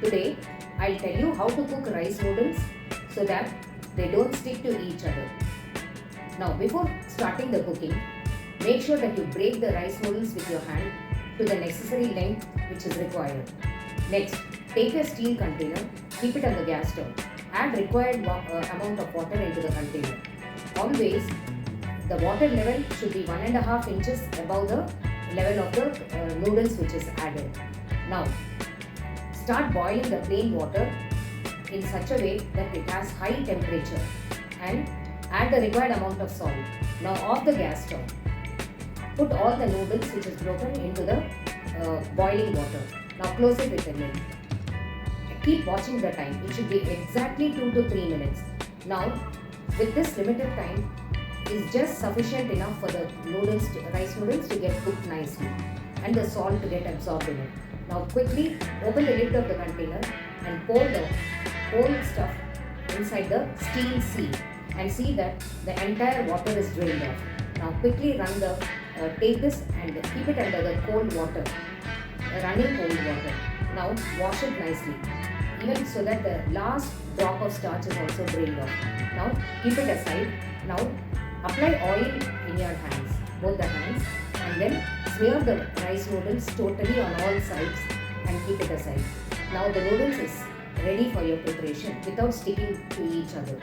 Today, I'll tell you how to cook rice noodles so that they don't stick to each other. Now, before starting the cooking, make sure that you break the rice noodles with your hand to the necessary length which is required. Next, take a steel container, keep it on the gas stove. Add required amount of water into the container. Always, the water level should be 1.5 inches above the level of the noodles which is added. Now, start boiling the plain water in such a way that it has high temperature and add the required amount of salt. Now off the gas stove. Put all the noodles which is broken into the boiling water. Now close it with a lid. Keep watching the time. It should be exactly 2 to 3 minutes. Now with this limited time is just sufficient enough for the rice noodles to get cooked nicely and the salt to get absorbed in it. Now quickly open the lid of the container and pour the whole stuff inside the steel seal and see that the entire water is drained off. Now quickly take this and keep it under the cold water, running cold water. Now wash it nicely, even so that the last drop of starch is also drained off. Now keep it aside. Now apply oil in your hands, both the hands, and then smear the rice noodles totally on all sides and keep it aside. Now the noodles is ready for your preparation without sticking to each other.